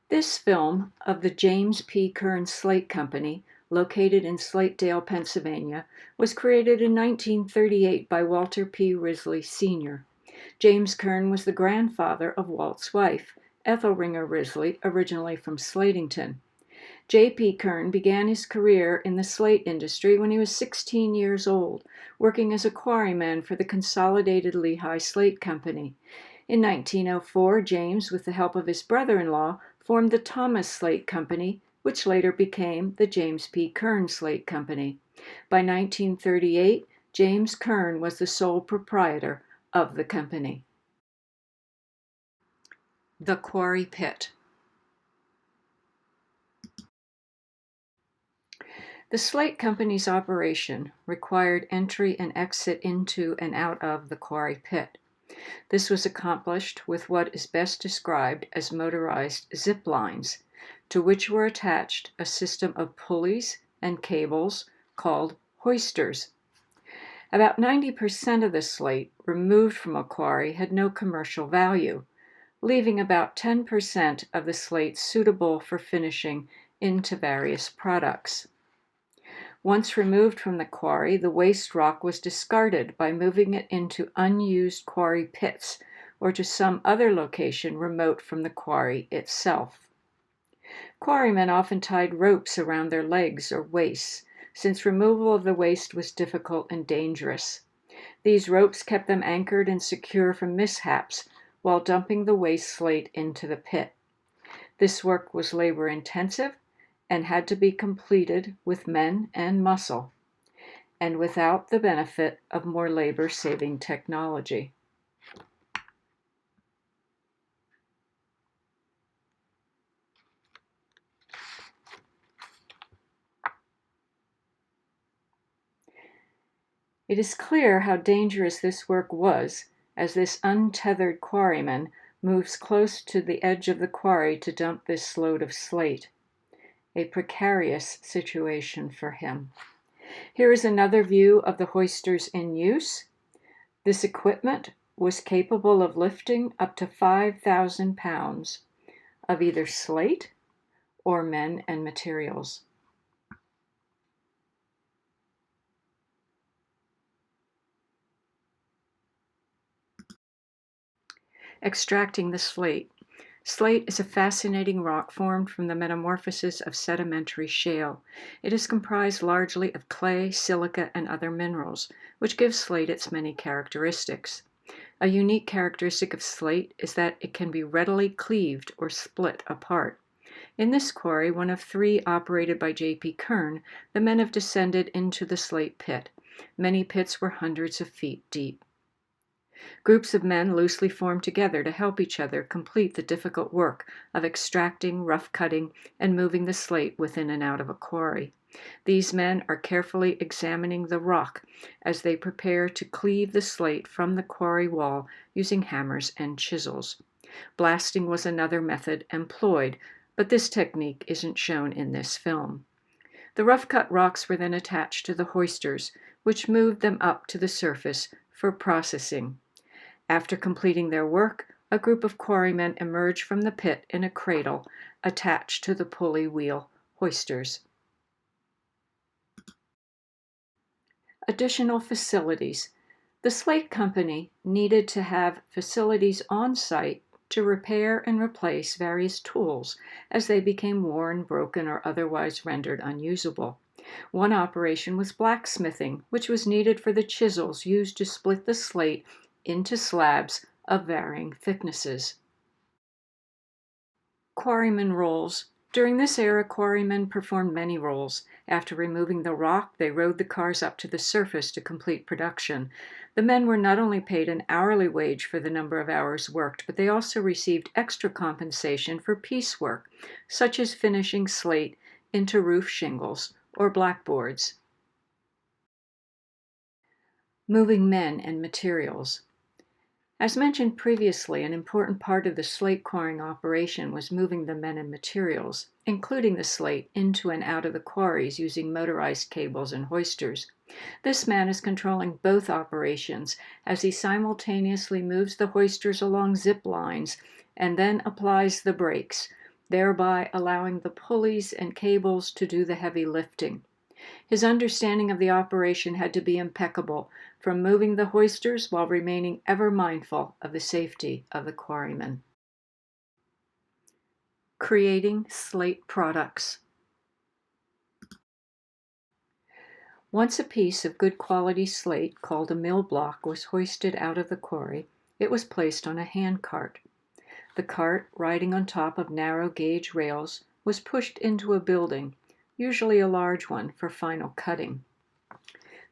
This film of the James P. Kern Slate Company, located in Slatedale, Pennsylvania, was created in 1938 by Walter P. Risley, Sr. James Kern was the grandfather of Walt's wife, Ethel Risley, originally from Slatington. J. P. Kern began his career in the slate industry when he was 16 years old, working as a quarryman for the Consolidated Lehigh Slate Company. In 1904, James, with the help of his brother-in-law, formed the Thomas Slate Company, which later became the James P. Kern Slate Company. By 1938, James Kern was the sole proprietor of the company. The Quarry Pit. The Slate Company's operation required entry and exit into and out of the quarry pit. This was accomplished with what is best described as motorized zip lines, to which were attached a system of pulleys and cables called hoisters. About 90% of the slate removed from a quarry had no commercial value, leaving about 10% of the slate suitable for finishing into various products. Once removed from the quarry, the waste rock was discarded by moving it into unused quarry pits or to some other location remote from the quarry itself. Quarrymen often tied ropes around their legs or waists, since removal of the waste was difficult and dangerous. These ropes kept them anchored and secure from mishaps while dumping the waste slate into the pit. This work was labor-intensive and had to be completed with men and muscle, and without the benefit of more labor-saving technology. It is clear how dangerous this work was, as this untethered quarryman moves close to the edge of the quarry to dump this load of slate. A precarious situation for him. Here is another view of the hoisters in use. This equipment was capable of lifting up to 5,000 pounds of either slate or men and materials. Extracting the slate. Slate is a fascinating rock formed from the metamorphosis of sedimentary shale. It is comprised largely of clay, silica, and other minerals, which gives slate its many characteristics. A unique characteristic of slate is that it can be readily cleaved or split apart. In this quarry, one of 3 operated by J. P. Kern, the men have descended into the slate pit. Many pits were hundreds of feet deep. Groups of men loosely formed together to help each other complete the difficult work of extracting, rough cutting, and moving the slate within and out of a quarry. These men are carefully examining the rock as they prepare to cleave the slate from the quarry wall using hammers and chisels. Blasting was another method employed, but this technique isn't shown in this film. The rough-cut rocks were then attached to the hoisters, which moved them up to the surface for processing. After completing their work, a group of quarrymen emerged from the pit in a cradle attached to the pulley wheel hoisters. Additional facilities. The Slate Company needed to have facilities on site to repair and replace various tools as they became worn, broken, or otherwise rendered unusable. One operation was blacksmithing, which was needed for the chisels used to split the slate into slabs of varying thicknesses. Quarryman roles. During this era, quarrymen performed many roles. After removing the rock, they rode the cars up to the surface to complete production. The men were not only paid an hourly wage for the number of hours worked, but they also received extra compensation for piecework, such as finishing slate into roof shingles or blackboards. Moving men and materials. As mentioned previously, an important part of the slate quarrying operation was moving the men and materials, including the slate, into and out of the quarries using motorized cables and hoisters. This man is controlling both operations as he simultaneously moves the hoisters along zip lines and then applies the brakes, thereby allowing the pulleys and cables to do the heavy lifting. His understanding of the operation had to be impeccable, from moving the hoisters while remaining ever mindful of the safety of the quarrymen. Creating slate products. Once a piece of good quality slate, called a mill block, was hoisted out of the quarry, it was placed on a hand cart. The cart, riding on top of narrow gauge rails, was pushed into a building, usually a large one, for final cutting.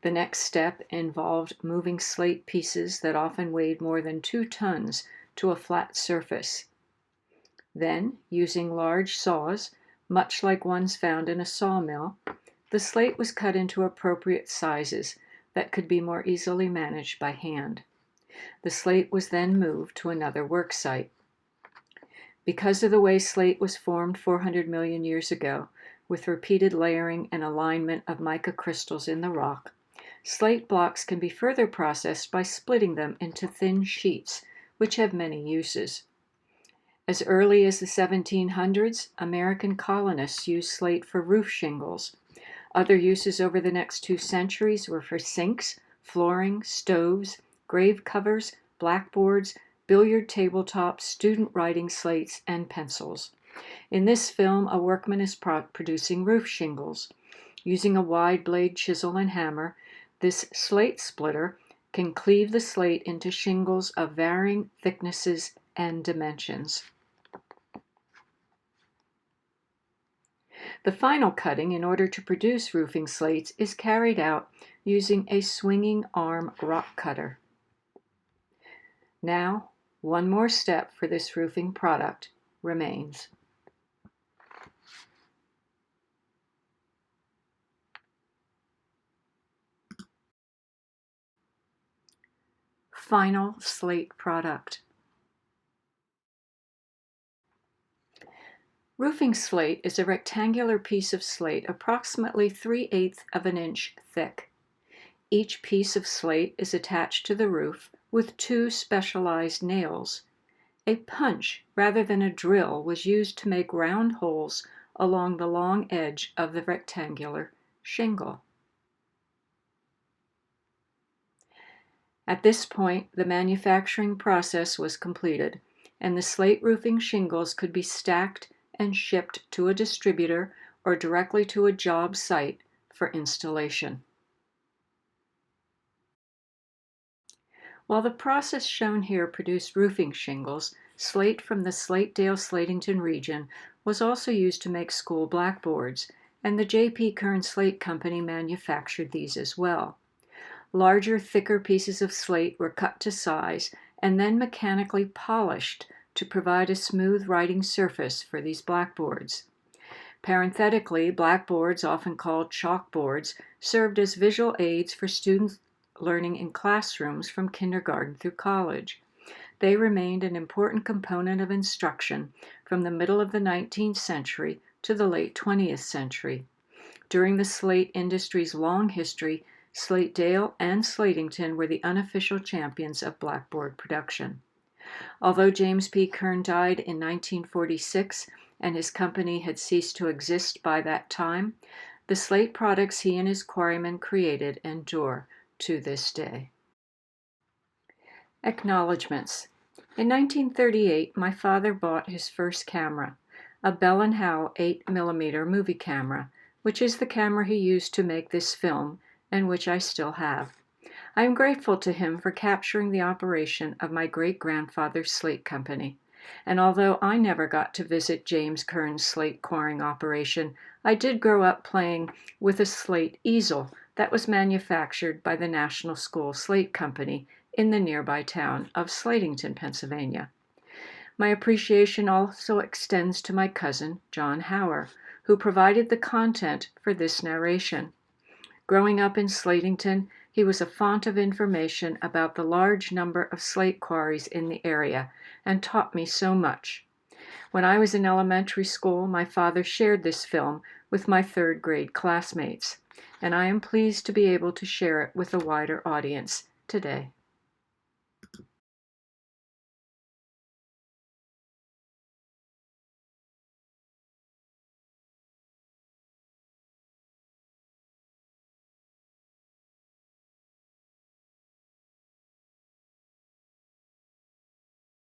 The next step involved moving slate pieces that often weighed more than 2 tons to a flat surface. Then, using large saws, much like ones found in a sawmill, the slate was cut into appropriate sizes that could be more easily managed by hand. The slate was then moved to another work site. Because of the way slate was formed 400 million years ago, with repeated layering and alignment of mica crystals in the rock, slate blocks can be further processed by splitting them into thin sheets, which have many uses. As early as the 1700s, American colonists used slate for roof shingles. Other uses over the next 2 centuries were for sinks, flooring, stoves, grave covers, blackboards, billiard tabletops, student writing slates, and pencils. In this film, a workman is producing roof shingles. Using a wide blade chisel and hammer, this slate splitter can cleave the slate into shingles of varying thicknesses and dimensions. The final cutting in order to produce roofing slates is carried out using a swinging arm rock cutter. Now, one more step for this roofing product remains. Final slate product. Roofing slate is a rectangular piece of slate approximately 3/8 of an inch thick. Each piece of slate is attached to the roof with 2 specialized nails. A punch rather than a drill was used to make round holes along the long edge of the rectangular shingle. At this point, the manufacturing process was completed, and the slate roofing shingles could be stacked and shipped to a distributor or directly to a job site for installation. While the process shown here produced roofing shingles, slate from the Slatedale-Slatington region was also used to make school blackboards, and the J.P. Kern Slate Company manufactured these as well. Larger, thicker pieces of slate were cut to size and then mechanically polished to provide a smooth writing surface for these blackboards. Parenthetically, blackboards, often called chalkboards, served as visual aids for students learning in classrooms from kindergarten through college. They remained an important component of instruction from the middle of the 19th century to the late 20th century. During the slate industry's long history, Slatedale and Slatington were the unofficial champions of blackboard production. Although James P. Kern died in 1946 and his company had ceased to exist by that time, the slate products he and his quarrymen created endure to this day. Acknowledgements. In 1938, my father bought his first camera, a Bell & Howell 8mm movie camera, which is the camera he used to make this film and which I still have. I am grateful to him for capturing the operation of my great-grandfather's slate company, and although I never got to visit James Kern's slate quarrying operation, I did grow up playing with a slate easel that was manufactured by the National School Slate Company in the nearby town of Slatington, Pennsylvania. My appreciation also extends to my cousin, John Hauer, who provided the content for this narration. Growing up in Slatington, he was a font of information about the large number of slate quarries in the area and taught me so much. When I was in elementary school, my father shared this film with my 3rd grade classmates, and I am pleased to be able to share it with a wider audience today.